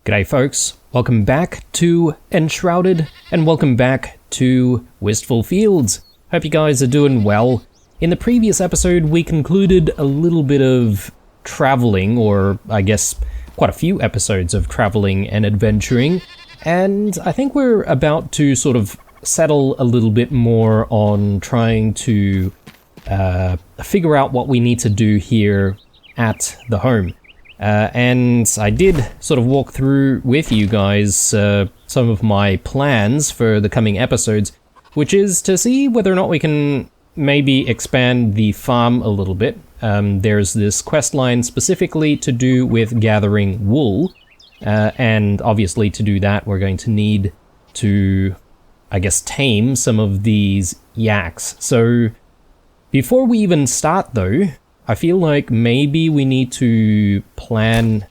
G'day folks, welcome back to Enshrouded, and welcome back to Wistful Fields. Hope you guys are doing well. In the previous episode we concluded a little bit of traveling, or I guess quite a few episodes of traveling and adventuring, and I think we're about to sort of settle a little bit more on trying to figure out what we need to do here at the home. And I did sort of walk through with you guys some of my plans for the coming episodes, which is to see whether or not we can maybe expand the farm a little bit. There's this quest line specifically to do with gathering wool, and obviously to do that we're going to need to, I guess, tame some of these yaks. So before we even start though, I feel like maybe we need to plan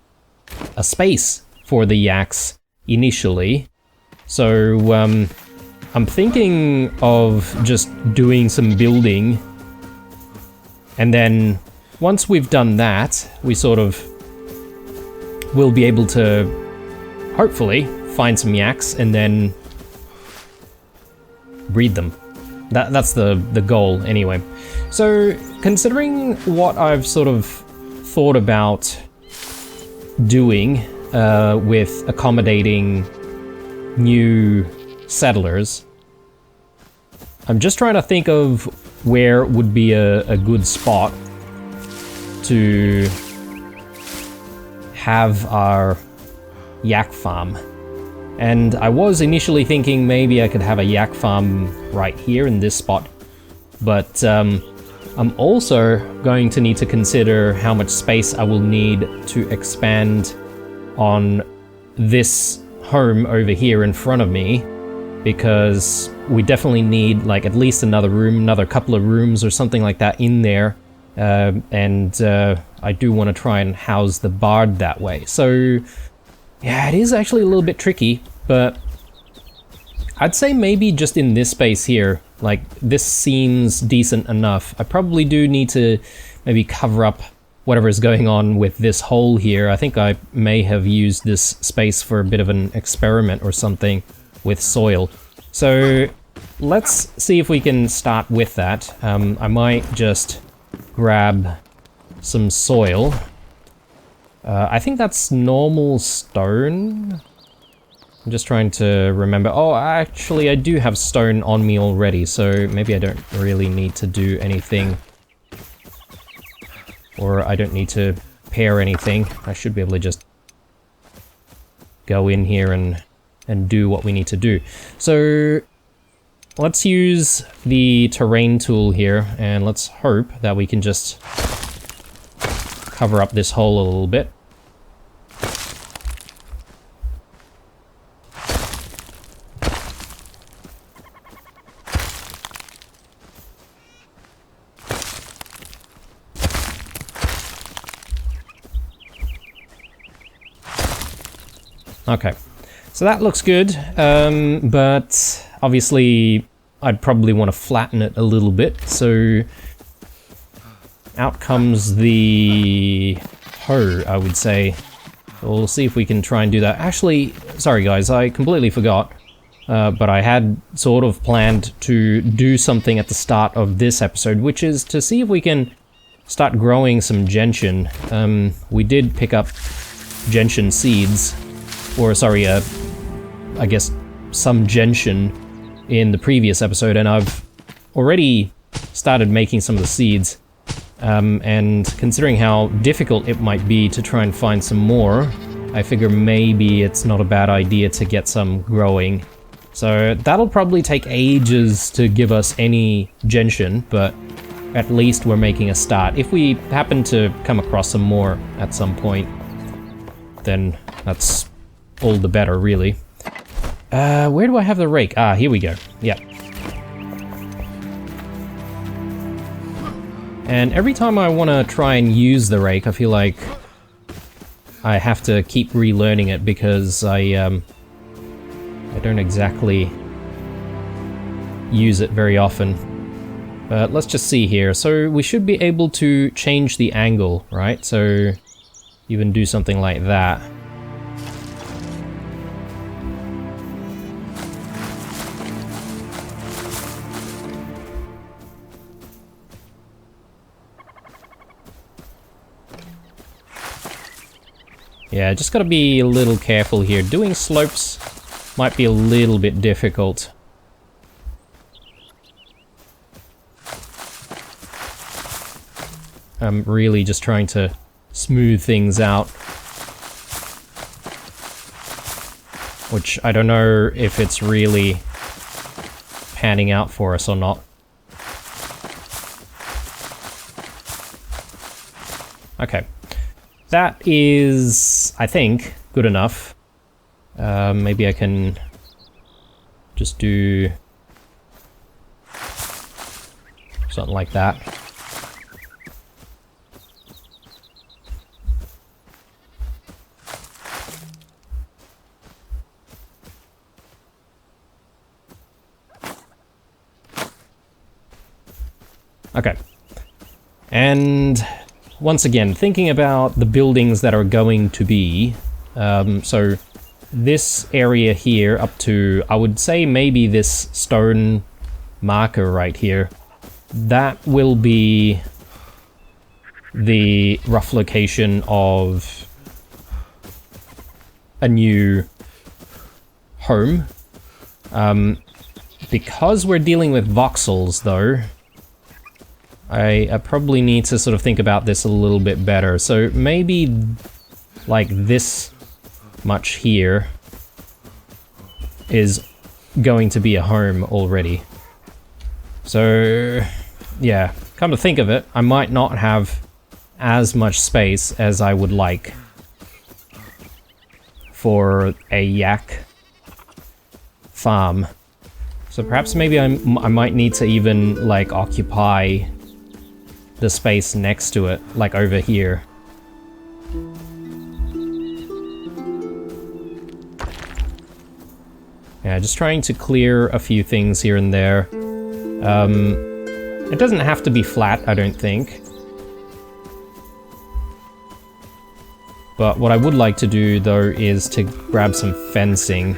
a space for the yaks initially. So I'm thinking of just doing some building, and then once we've done that, we sort of will be able to hopefully find some yaks and then breed them. That's the goal anyway. So considering what I've sort of thought about doing with accommodating new settlers, I'm just trying to think of where would be a good spot to have our yak farm. And I was initially thinking maybe I could have a yak farm right here in this spot, but I'm also going to need to consider how much space I will need to expand on this home over here in front of me, because we definitely need like at least another room, another couple of rooms or something like that in there, and I do want to try and house the bard that way. So yeah, it is actually a little bit tricky, but I'd say maybe just in this space here, like this seems decent enough. I probably do need to maybe cover up whatever is going on with this hole here. I think I may have used this space for a bit of an experiment or something with soil. So let's see if we can start with that. I might just grab some soil. I think that's normal stone. I'm just trying to remember. Oh, actually I do have stone on me already, so maybe I don't really need to do anything. Or I don't need to pair anything. I should be able to just go in here and do what we need to do. So let's use the terrain tool here, and let's hope that we can just cover up this hole a little bit. Okay, so that looks good, but obviously I'd probably want to flatten it a little bit, so out comes the hoe, I would say. We'll see if we can try and do that. Actually, sorry guys, I completely forgot, but I had sort of planned to do something at the start of this episode, which is to see if we can start growing some gentian. We did pick up gentian seeds, or sorry, I guess some gentian in the previous episode, and I've already started making some of the seeds. And considering how difficult it might be to try and find some more, I figure maybe it's not a bad idea to get some growing. So that'll probably take ages to give us any gentian, but at least we're making a start. If we happen to come across some more at some point, then that's all the better, really. Where do I have the rake? Ah, here we go. Yeah. And every time I want to try and use the rake, I feel like I have to keep relearning it, because I don't exactly use it very often. But let's just see here. So we should be able to change the angle, right? So even do something like that. Yeah, just gotta be a little careful here. Doing slopes might be a little bit difficult. I'm really just trying to smooth things out. Which I don't know if it's really panning out for us or not. Okay. That is, I think, good enough. Maybe I can just do something like that. Okay. And once again, thinking about the buildings that are going to be, so this area here up to, I would say maybe this stone marker right here, that will be the rough location of a new home. Because we're dealing with voxels though, I probably need to sort of think about this a little bit better. So maybe like this much here is going to be a home already. So yeah, come to think of it, I might not have as much space as I would like for a yak farm. So perhaps maybe I might need to even like occupy the space next to it, like over here. Yeah, just trying to clear a few things here and there. It doesn't have to be flat, I don't think. But what I would like to do, though, is to grab some fencing.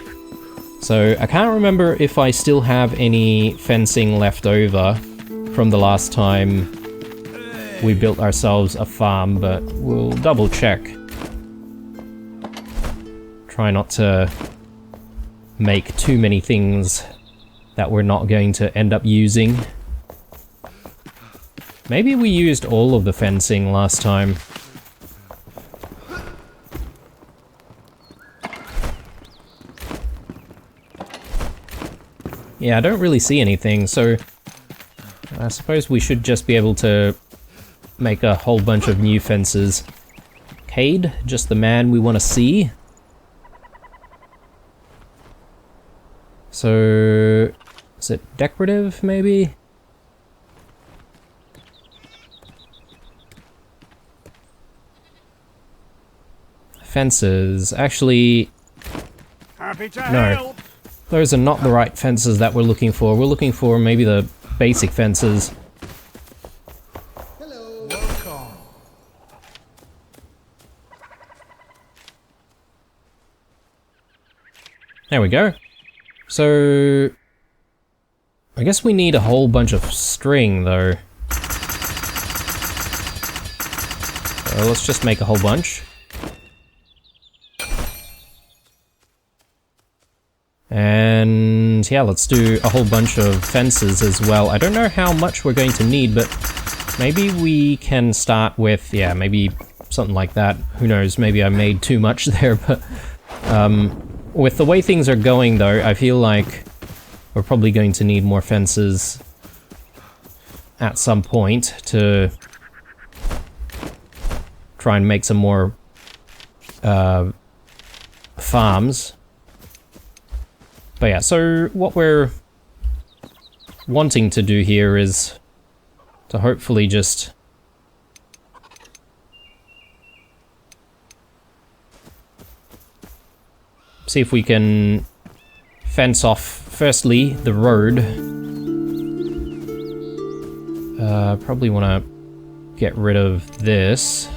So I can't remember if I still have any fencing left over from the last time we built ourselves a farm, but we'll double check. Try not to make too many things that we're not going to end up using. Maybe we used all of the fencing last time. Yeah, I don't really see anything, so I suppose we should just be able to make a whole bunch of new fences. Cade, just the man we want to see. So, is it decorative, maybe? Fences, actually, no. Those are not the right fences that we're looking for. We're looking for maybe the basic fences. Hello. Welcome. There we go. So, I guess we need a whole bunch of string, though. So let's just make a whole bunch. And yeah, let's do a whole bunch of fences as well. I don't know how much we're going to need, but maybe we can start with, yeah, maybe something like that. Who knows, maybe I made too much there, but with the way things are going though, I feel like we're probably going to need more fences at some point to try and make some more farms. But yeah, so what we're wanting to do here is to hopefully just see if we can fence off, firstly, the road. Probably want to get rid of this.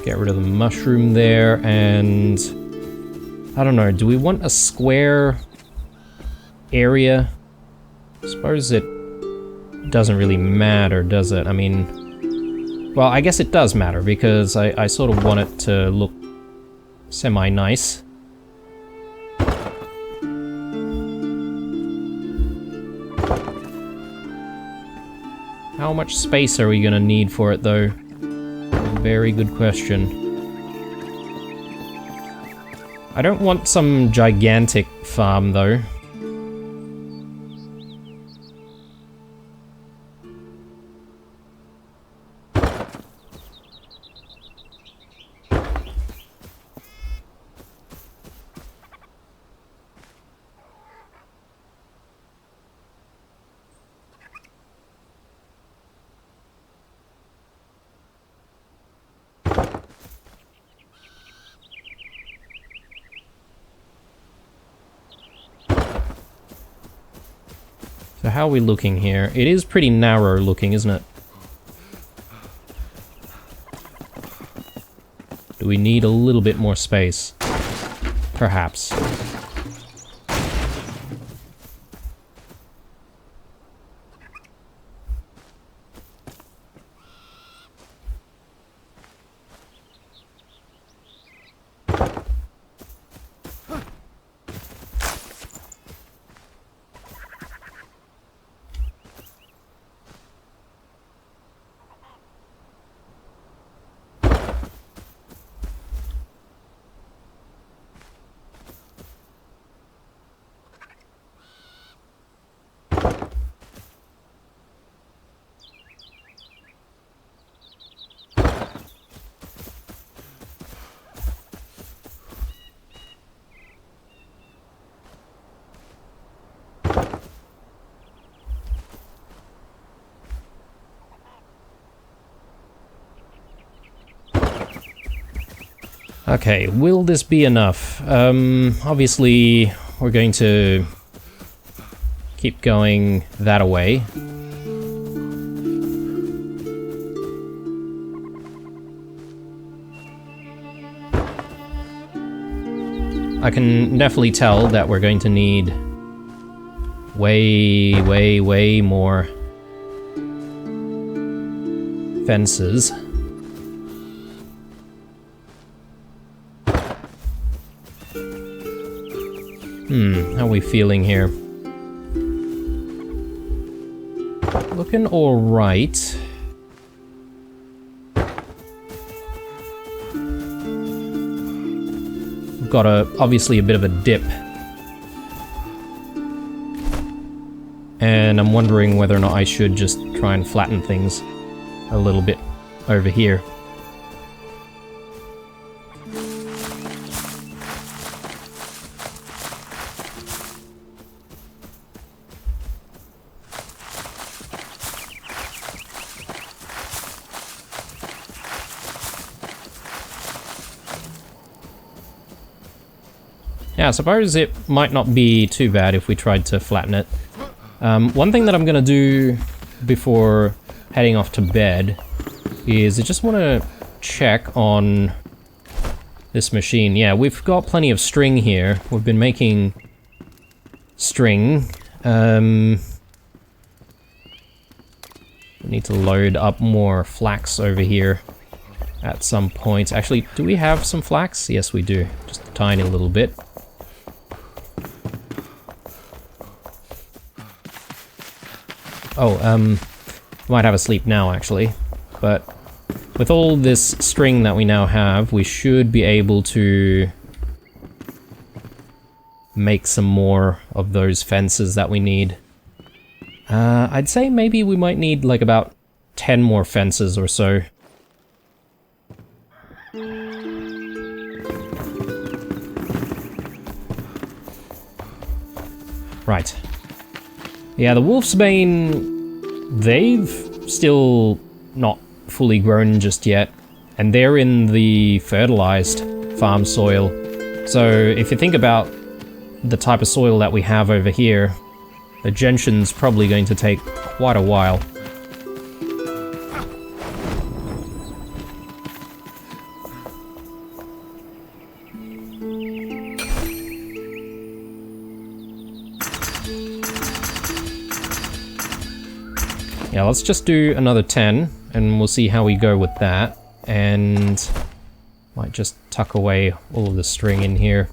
Get rid of the mushroom there, and I don't know, do we want a square area? I suppose it doesn't really matter, does it? I mean, well, I guess it does matter because I sort of want it to look semi-nice. How much space are we gonna need for it, though? Very good question. I don't want some gigantic farm, though. So how are we looking here? It is pretty narrow looking, isn't it? Do we need a little bit more space? Perhaps. Okay, will this be enough? Obviously, we're going to keep going that away. I can definitely tell that we're going to need way more fences. How are we feeling here? Looking alright. We've got obviously a bit of a dip. And I'm wondering whether or not I should just try and flatten things a little bit over here. Yeah, I suppose it might not be too bad if we tried to flatten it. One thing that I'm gonna do before heading off to bed is I just want to check on this machine. Yeah, we've got plenty of string here. We've been making string. We need to load up more flax over here at some point. Actually, do we have some flax? Yes, we do. Just a tiny little bit. Oh, might have a sleep now, actually. But with all this string that we now have, we should be able to make some more of those fences that we need. I'd say maybe we might need like about 10 more fences or so. Right. Yeah, the Wolfsbane, they've still not fully grown just yet, and they're in the fertilized farm soil. So if you think about the type of soil that we have over here, the gentian's probably going to take quite a while. Yeah, let's just do another 10, and we'll see how we go with that. And might just tuck away all of the string in here.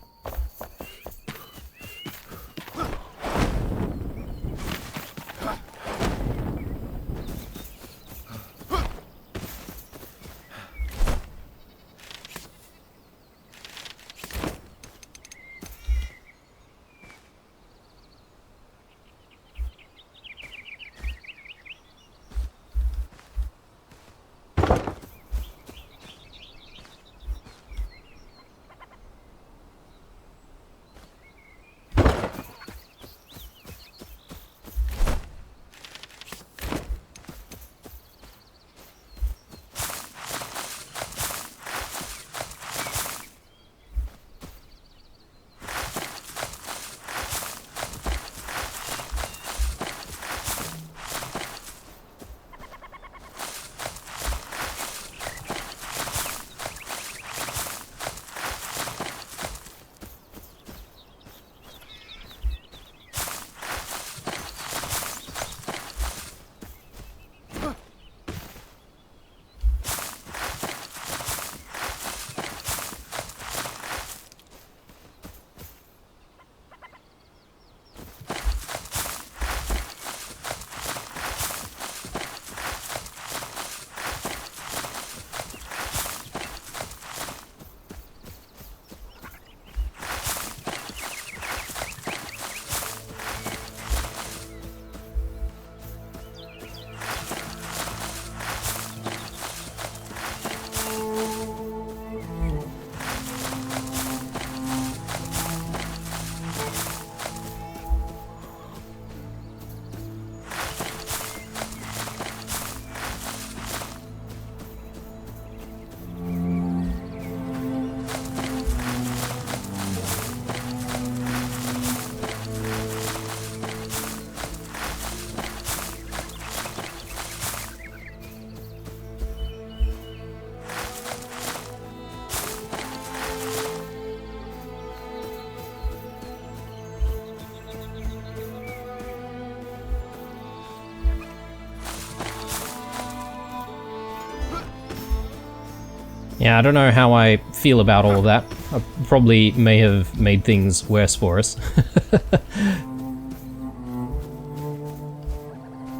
Yeah, I don't know how I feel about all of that. I probably may have made things worse for us.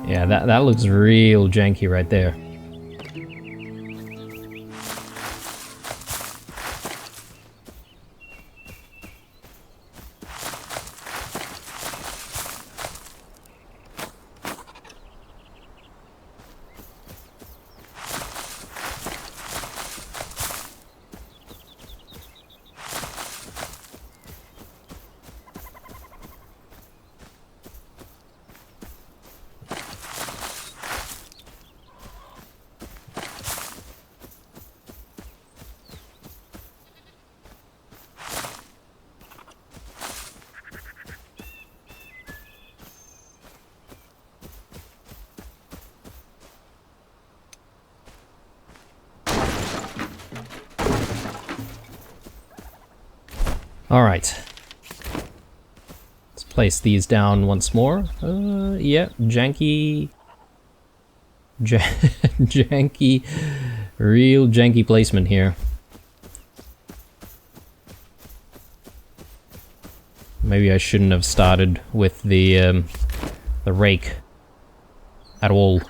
Yeah, that looks real janky right there. Alright. Let's place these down once more. Yeah, janky... janky... Real janky placement here. Maybe I shouldn't have started with the rake at all.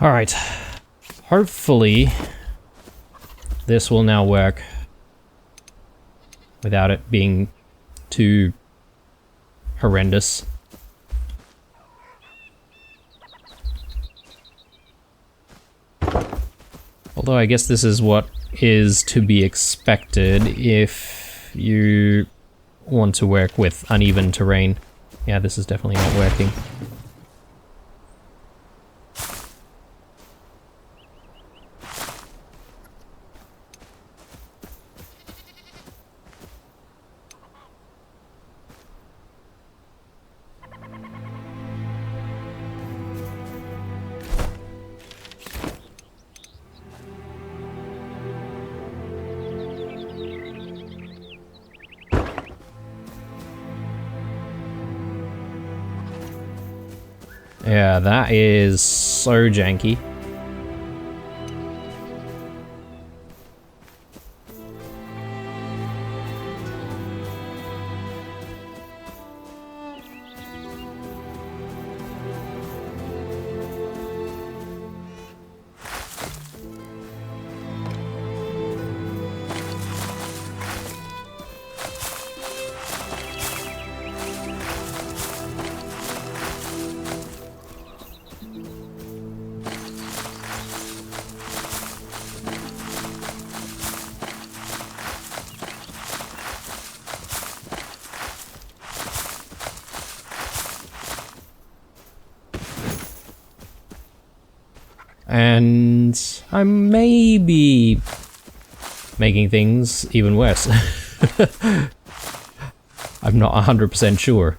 Alright. Hopefully, this will now work without it being too horrendous. Although I guess this is what is to be expected if you want to work with uneven terrain. Yeah, this is definitely not working. Yeah, that is so janky. And I may be making things even worse. I'm not 100% sure.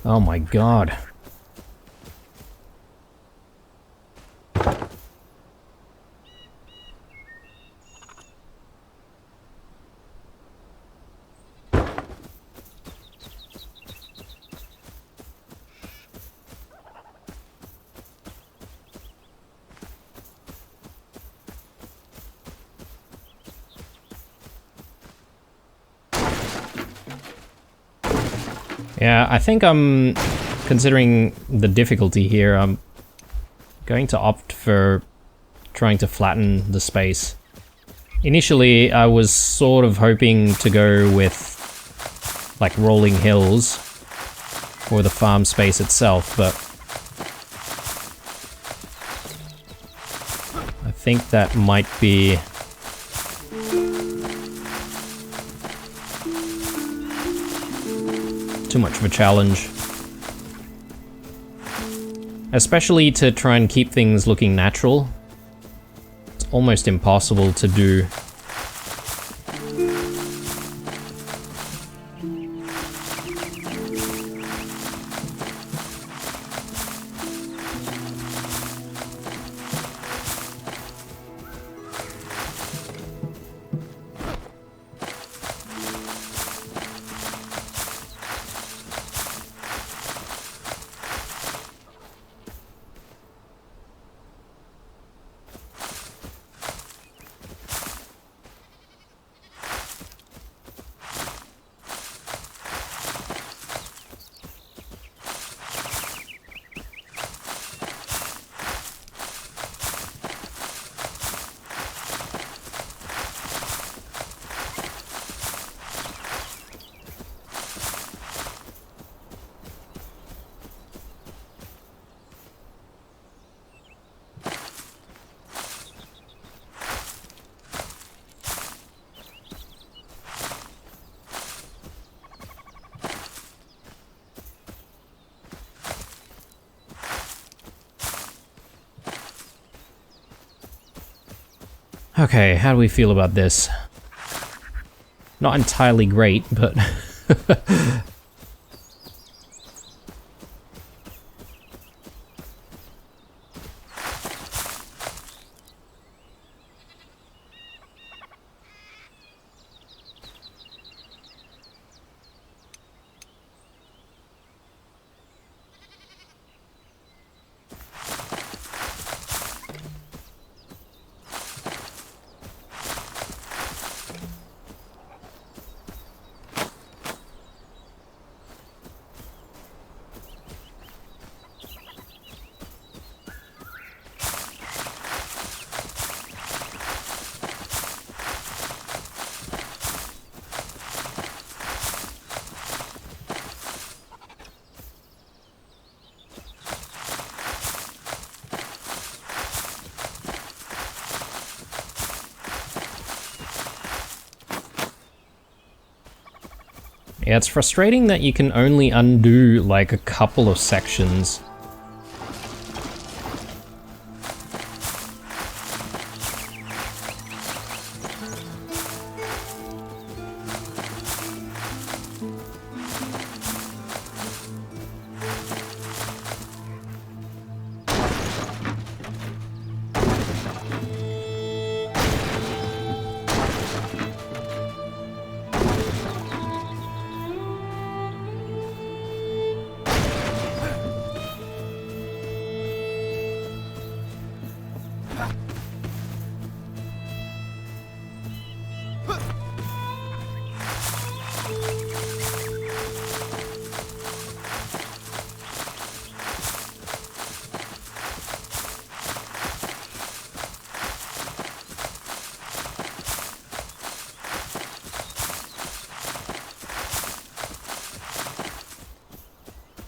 Oh my god. Yeah, I think I'm considering the difficulty here. I'm going to opt for trying to flatten the space. Initially, I was sort of hoping to go with like rolling hills for the farm space itself, but I think that might be too much of a challenge. Especially to try and keep things looking natural. It's almost impossible to do. Okay, how do we feel about this? Not entirely great, but Yeah, it's frustrating that you can only undo like a couple of sections.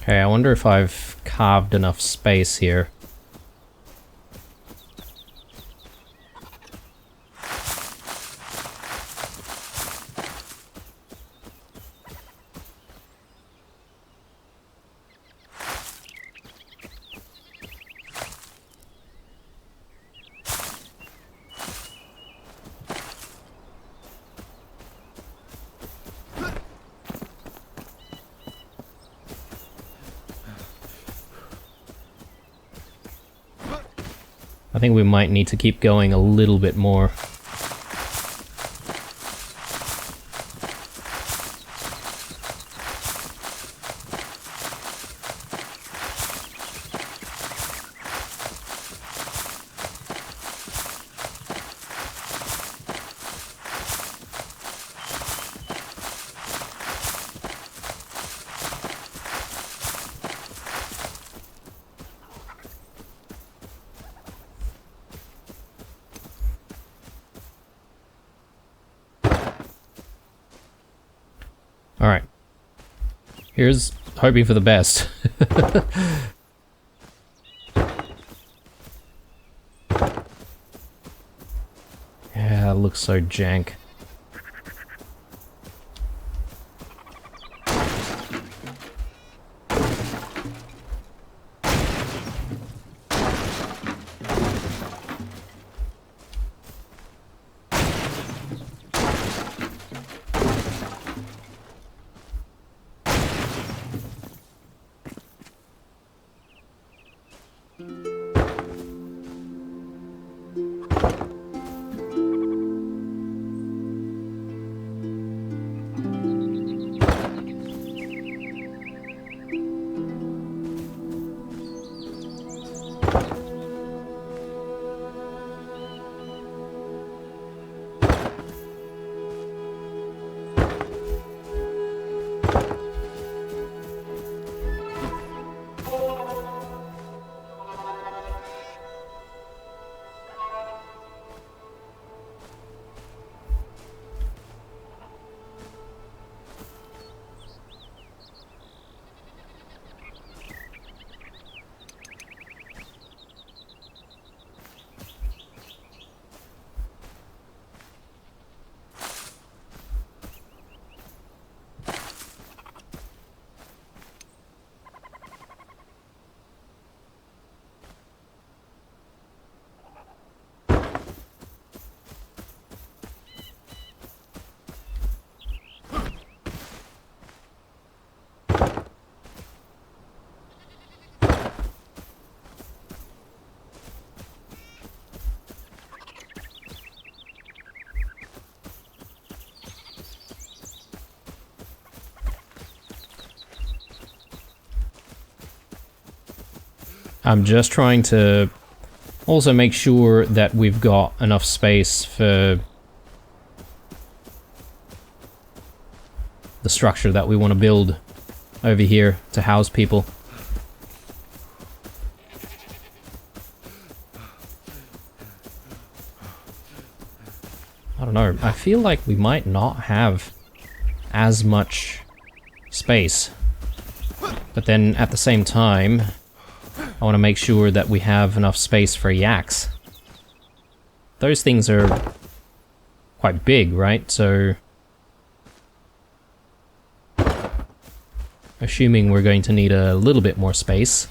Okay, I wonder if I've carved enough space here. I think we might need to keep going a little bit more. Alright. Here's hoping for the best. Yeah, it looks so jank. I'm just trying to also make sure that we've got enough space for the structure that we want to build over here to house people. I don't know, I feel like we might not have as much space, but then at the same time I want to make sure that we have enough space for yaks. Those things are quite big, right? So assuming we're going to need a little bit more space.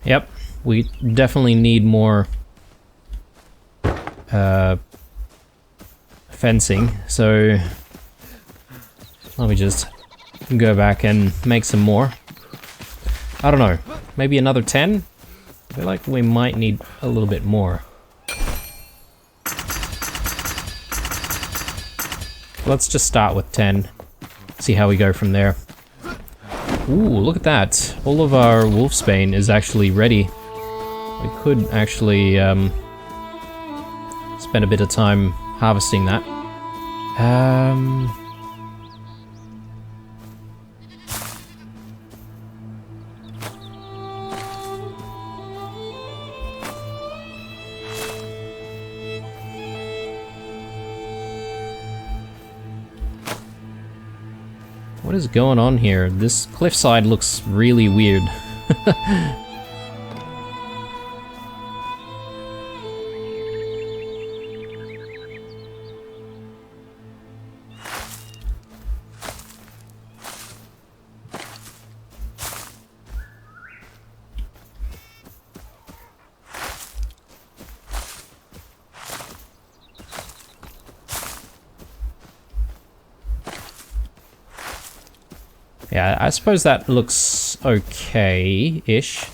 Yep, we definitely need more fencing, so let me just go back and make some more. I don't know, maybe another 10? I feel like we might need a little bit more. Let's just start with 10, see how we go from there. Ooh, look at that. All of our wolfsbane is actually ready. We could actually spend a bit of time harvesting that. What is going on here? This cliffside looks really weird. Yeah, I suppose that looks okay-ish.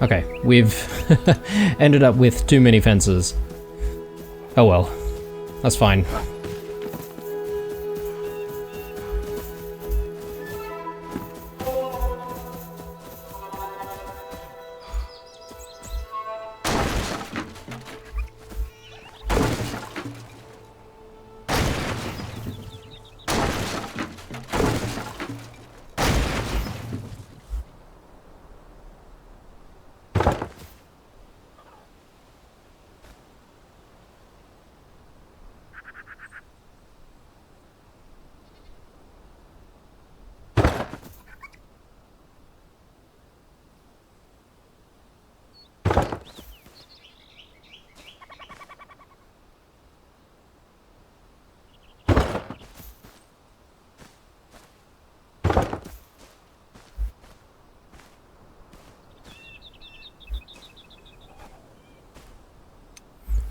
Okay, we've ended up with too many fences. Oh well, that's fine.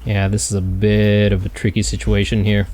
Yeah, this is a bit of a tricky situation here.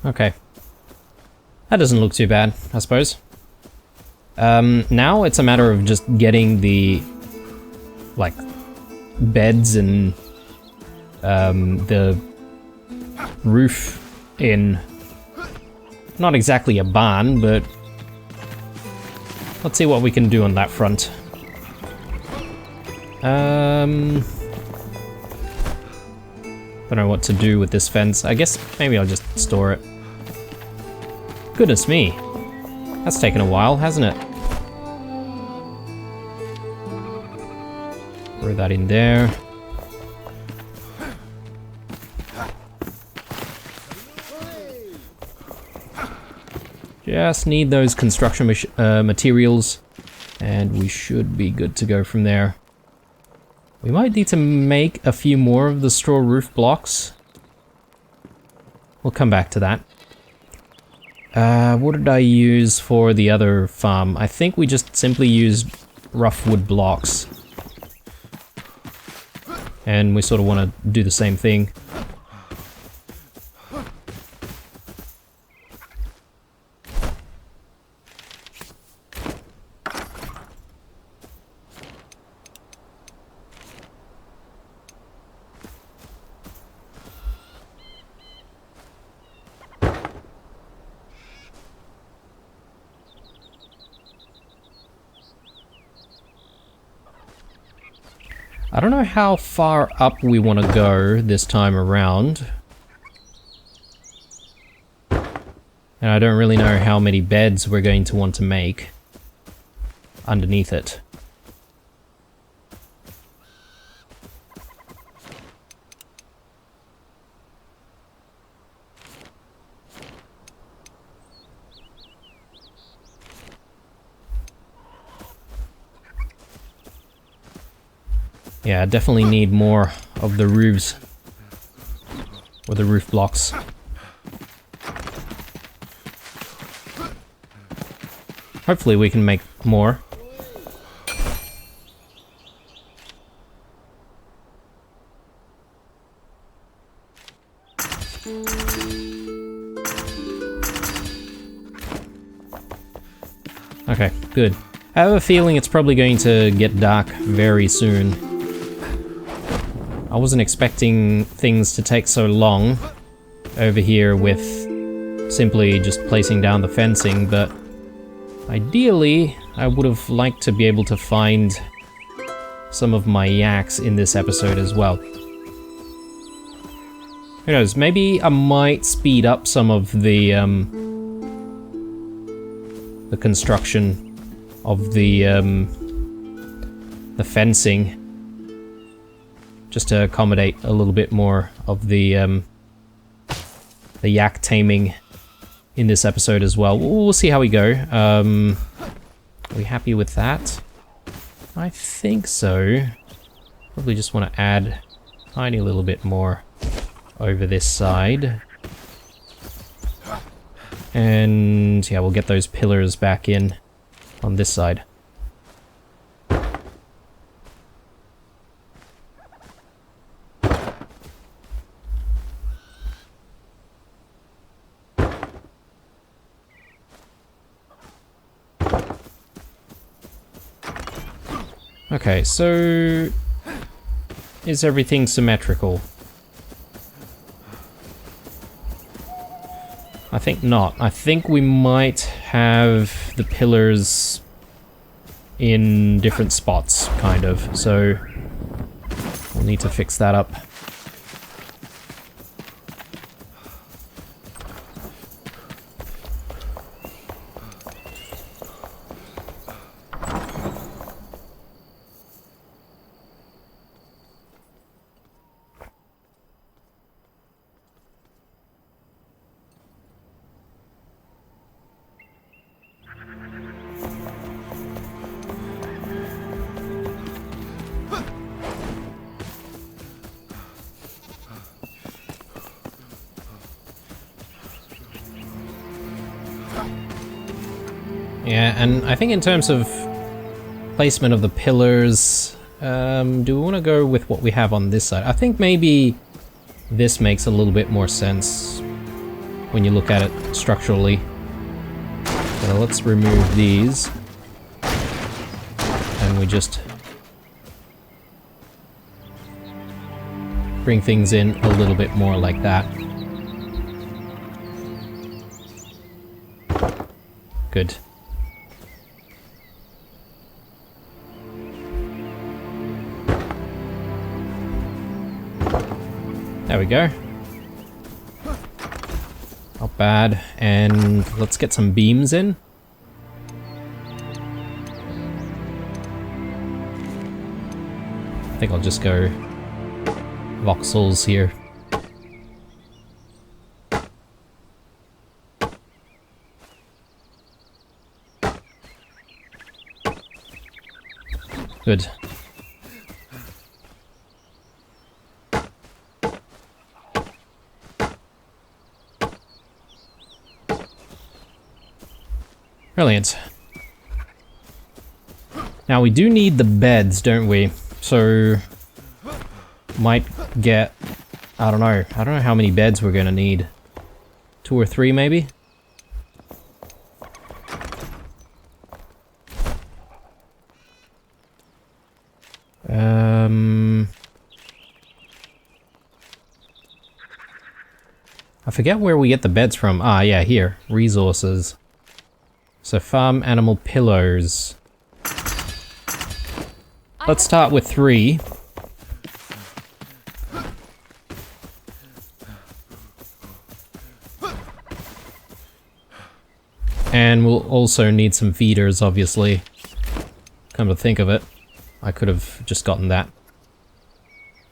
Okay. That doesn't look too bad, I suppose. Now it's a matter of just getting the, like, beds and the roof in. Not exactly a barn, but let's see what we can do on that front. Don't know what to do with this fence. I guess maybe I'll just store it. Goodness me. That's taken a while, hasn't it? Throw that in there. Just need those construction materials, and we should be good to go from there. We might need to make a few more of the straw roof blocks. We'll come back to that. What did I use for the other farm? I think we just simply used rough wood blocks. And we sort of want to do the same thing. I don't know how far up we want to go this time around. And I don't really know how many beds we're going to want to make underneath it. Yeah, I definitely need more of the roofs, or the roof blocks. Hopefully we can make more. Okay, good. I have a feeling it's probably going to get dark very soon. I wasn't expecting things to take so long over here with simply just placing down the fencing, but ideally I would have liked to be able to find some of my yaks in this episode as well. Who knows, maybe I might speed up some of the the construction of the fencing, just to accommodate a little bit more of the yak taming in this episode as well. We'll see how we go. Are we happy with that? I think so. Probably just want to add a tiny little bit more over this side. And yeah, we'll get those pillars back in on this side. Okay, so is everything symmetrical? I think not. I think we might have the pillars in different spots, kind of, so we'll need to fix that up. Yeah, and I think in terms of placement of the pillars, do we want to go with what we have on this side? I think maybe this makes a little bit more sense when you look at it structurally. So let's remove these. And we just bring things in a little bit more like that. Good. There we go. Not bad. And let's get some beams in. I think I'll just go voxels here. Good. Brilliant. Now we do need the beds, don't we? So might get, I don't know how many beds we're gonna need. 2 or 3 maybe? I forget where we get the beds from. Ah, yeah, here. Resources. So farm animal pillows. Let's start with 3. And we'll also need some feeders, obviously. Come to think of it, I could have just gotten that.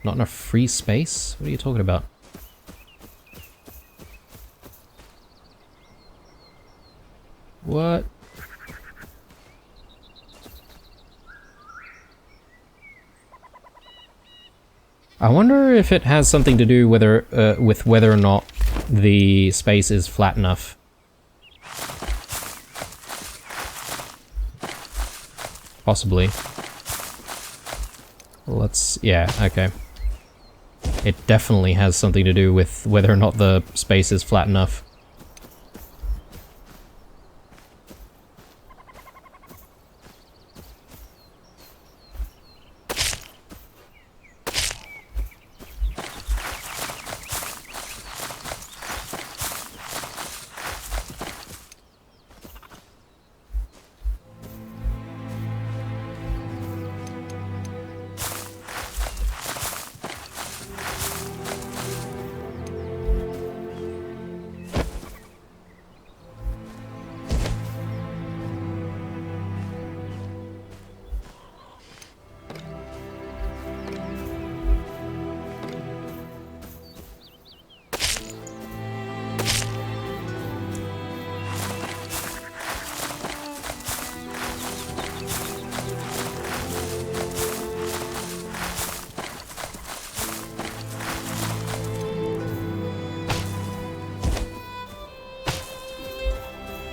Not enough free space? What are you talking about? What? I wonder if it has something to do with whether or not the space is flat enough. Possibly. Yeah, okay. It definitely has something to do with whether or not the space is flat enough.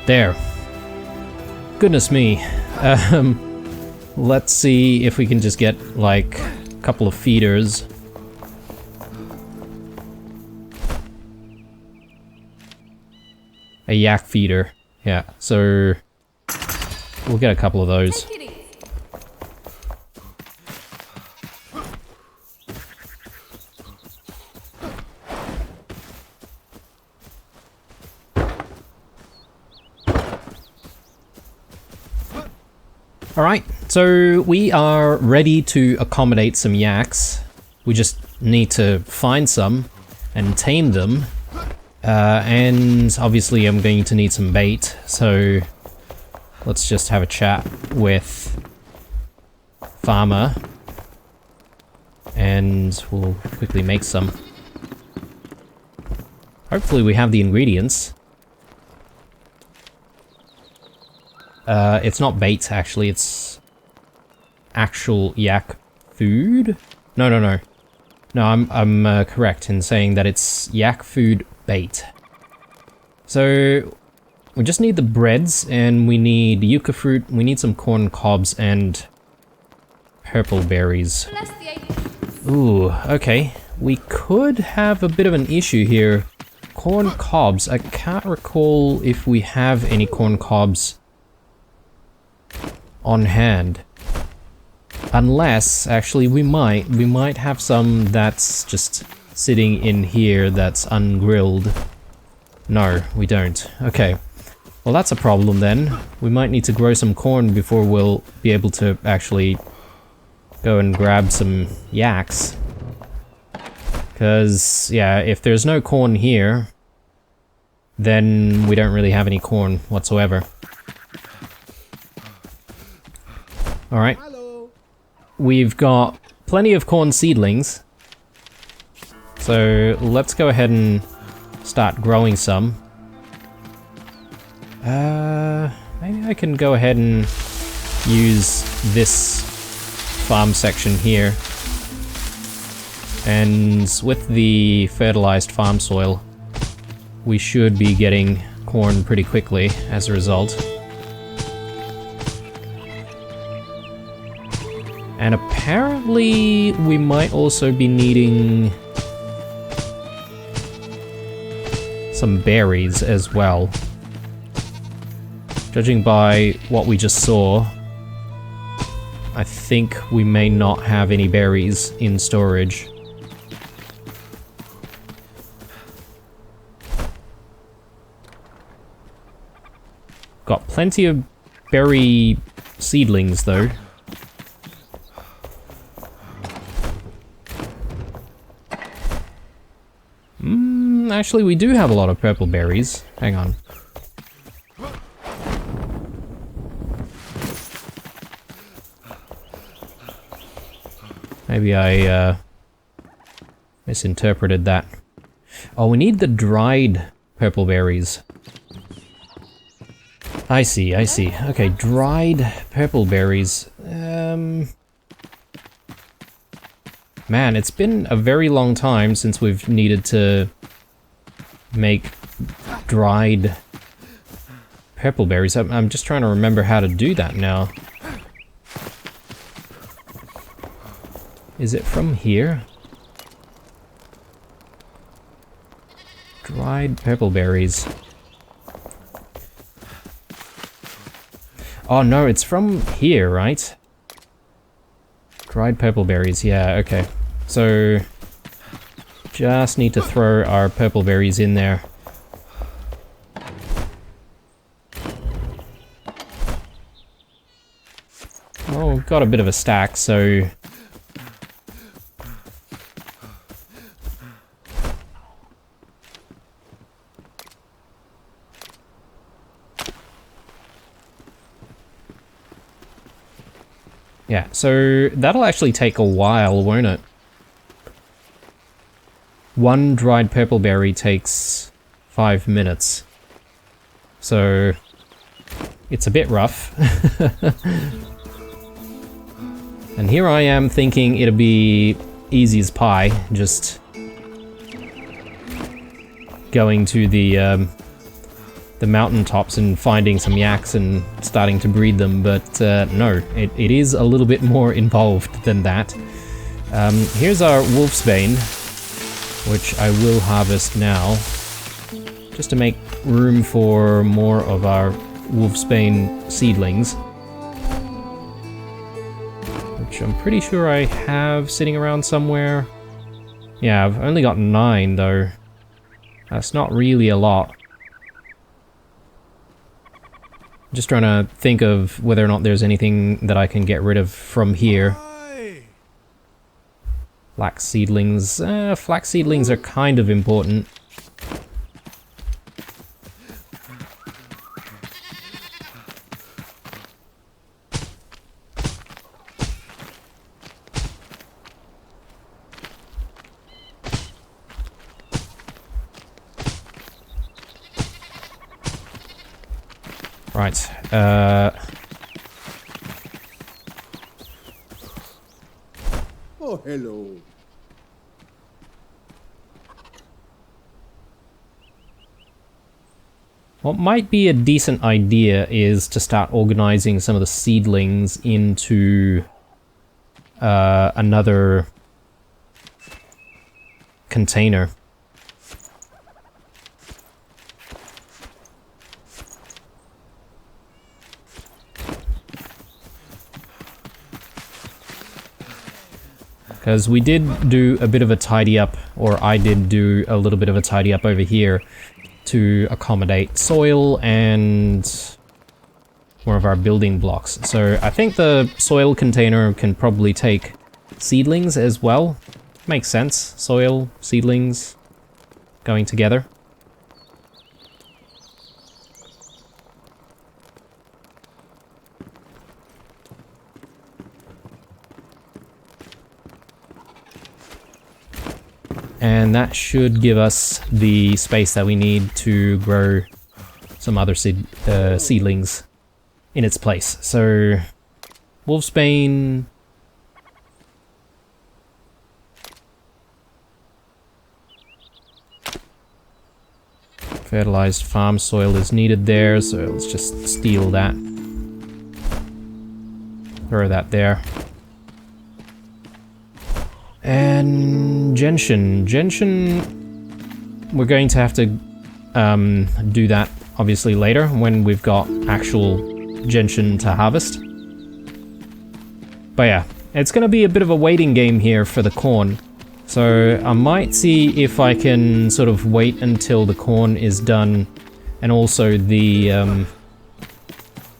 There. Goodness me. Let's see if we can just get, like, a couple of feeders. A yak feeder. Yeah, so we'll get a couple of those. Alright, so we are ready to accommodate some yaks. We just need to find some and tame them. And obviously I'm going to need some bait, so let's just have a chat with Farmer and we'll quickly make some. Hopefully we have the ingredients. It's not bait, actually, it's actual yak food? No. No, I'm correct in saying that it's yak food bait. So, we just need the breads, and we need yucca fruit, we need some corn cobs, and purple berries. Ooh, okay. We could have a bit of an issue here. Corn cobs, I can't recall if we have any corn cobs on hand. Unless, actually, we might have some that's just sitting in here that's ungrilled. No, we don't. Okay. Well, that's a problem then. We might need to grow some corn before we'll be able to actually go and grab some yaks. Because, yeah, if there's no corn here, then we don't really have any corn whatsoever. Alright. We've got plenty of corn seedlings. So let's go ahead and start growing some. Maybe I can go ahead and use this farm section here. And with the fertilized farm soil, we should be getting corn pretty quickly as a result. And apparently we might also be needing some berries as well. Judging by what we just saw, I think we may not have any berries in storage. Got plenty of berry seedlings though. Actually, we do have a lot of purple berries. Hang on. Maybe I misinterpreted that. Oh, we need the dried purple berries. I see. Okay, dried purple berries. Man, it's been a very long time since we've needed to make dried purple berries. I'm just trying to remember how to do that now. Is it from here? Dried purple berries. Oh no, it's from here, right? Dried purple berries, yeah, okay. So, just need to throw our purple berries in there. Oh, we've got a bit of a stack, so... Yeah, so that'll actually take a while, won't it? One dried purple berry takes 5 minutes. So it's a bit rough. And here I am thinking it'll be easy as pie, just going to the the mountaintops and finding some yaks and starting to breed them, but no, it is a little bit more involved than that. Here's our wolfsbane, which I will harvest now, just to make room for more of our wolfsbane seedlings, which I'm pretty sure I have sitting around somewhere. Yeah, I've only got 9 though. That's not really a lot. Just trying to think of whether or not there's anything that I can get rid of from here. Flax seedlings. Flax seedlings are kind of important. Right, Oh, hello. what might be a decent idea is to start organizing some of the seedlings into another container. Because we did do a bit of a tidy up, or I did do a little bit of a tidy up over here to accommodate soil and more of our building blocks. So I think the soil container can probably take seedlings as well. Makes sense. Soil, seedlings going together. And that should give us the space that we need to grow some other seedlings in its place. So, wolfsbane. Fertilized farm soil is needed there, so let's just steal that. Throw that there. And gentian. Gentian, we're going to have to do that obviously later when we've got actual gentian to harvest. But yeah, it's going to be a bit of a waiting game here for the corn. So I might see if I can sort of wait until the corn is done and also the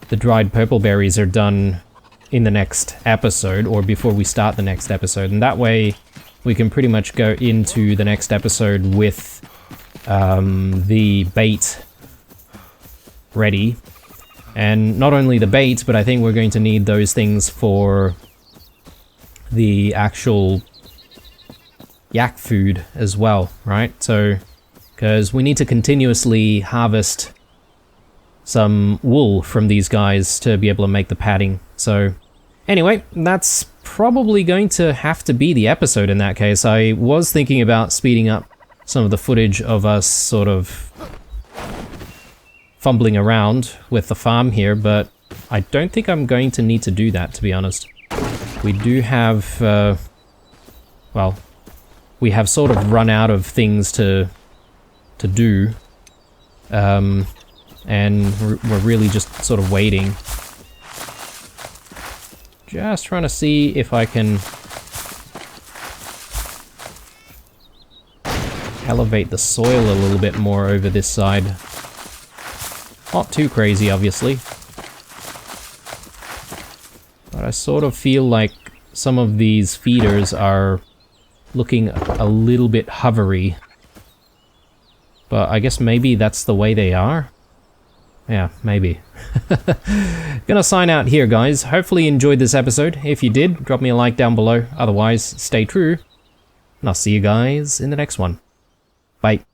dried purple berries are done in the next episode, or before we start the next episode, and that way we can pretty much go into the next episode with the bait ready. And not only the bait, but I think we're going to need those things for the actual yak food as well, right? So, because we need to continuously harvest some wool from these guys to be able to make the padding. So anyway, that's probably going to have to be the episode in that case. I was thinking about speeding up some of the footage of us sort of fumbling around with the farm here, but I don't think I'm going to need to do that, to be honest. We do have, well, we have sort of run out of things to do, and we're really just sort of waiting. Just trying to see if I can elevate the soil a little bit more over this side. Not too crazy, obviously. But I sort of feel like some of these feeders are looking a little bit hovery. But I guess maybe that's the way they are. Yeah, maybe. Gonna sign out here, guys. Hopefully you enjoyed this episode. If you did, drop me a like down below. Otherwise, stay true. And I'll see you guys in the next one. Bye.